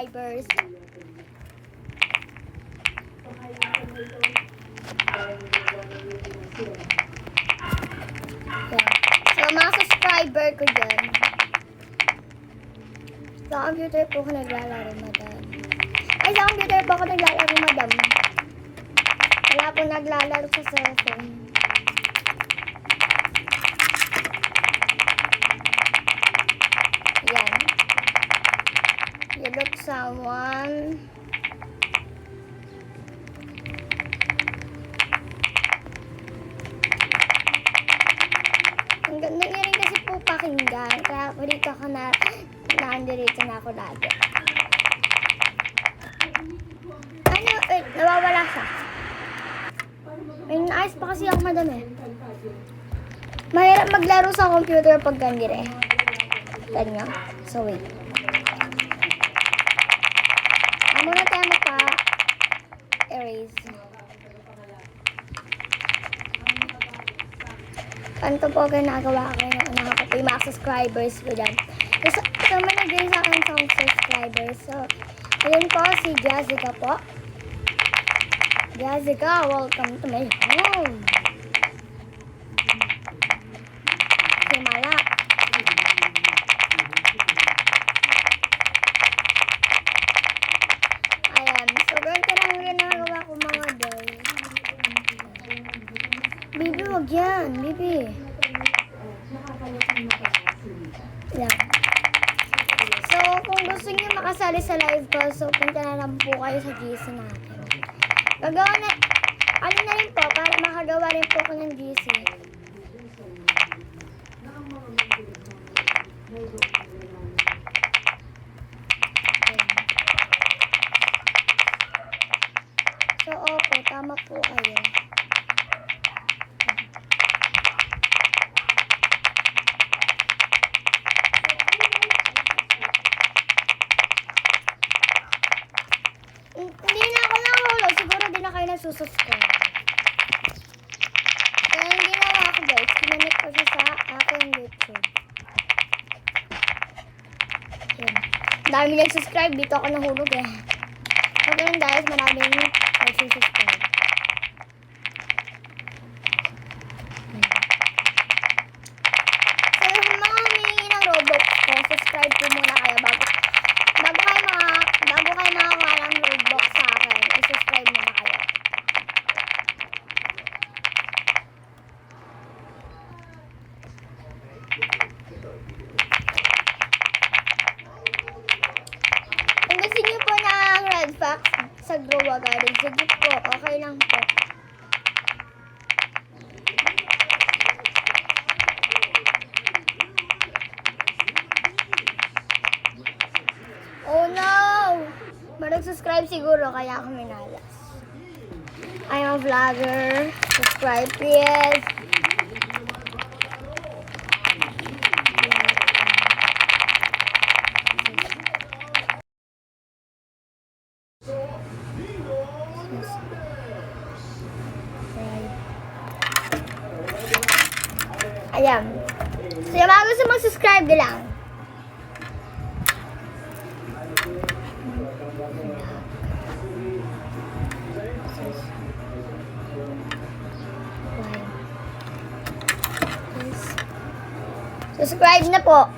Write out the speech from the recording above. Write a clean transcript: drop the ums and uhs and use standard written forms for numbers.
subscribers. So, mga subscriber ko dyan. Sa computer po ako naglalaro, madam. Ay, sa computer po ako naglalaro, madam. Wala po naglalaro sa cellphone. Yan. You look someone. Ang ganda niya rin kasi po pakinggan. Kaya po dito ako nandiretso na ako lagi. Ano? Nawawala siya. May naayos pa kasi ako, madam eh. Mahirap maglaro sa computer pag ganyan eh. Ganyan. So wait. Muna tayo erase. Ganito po ginagawa ko yung anak ko, yung mga subscribers ko dyan. So may nag-rin sa akin sa subscribers. So, ayun po si Jessica po. Jessica, welcome to my home. Si Malak. Ayan, so ganito lang yung ginagawa ko mga boy. Bibi, wag yan. Bibi. Yan. So, kung gusto niyo makasali sa live ko, so punta na lang po kayo sa GC natin. Gagawa na, ano na rin po, para makagawa rin po ko ng GC. So, opo, tama po kayo. Hindi na ako nahulog. Siguro di na kayo nagsusubscribe. Kaya yung ginawa ko guys, kinamit ko siya sa aking YouTube. Yan. Dami nag-subscribe. Dito ako nahulog eh. Okay lang guys, maraming nagsusubscribe. So yung mga humingi ng Roblox ko, subscribe po muna kayo bago kayo makakuha ng Roblox sa akin, i-subscribe muna kayo. Kung gusto niyo po ng Red Fox sa Grow Garden, sige po, okay lang po. Oh no! Mag-subscribe siguro kaya ako minalas. I'm a vlogger. Subscribe please. Ayan. So yung mga gusto mag-subscribe na lang. Subscribe na po.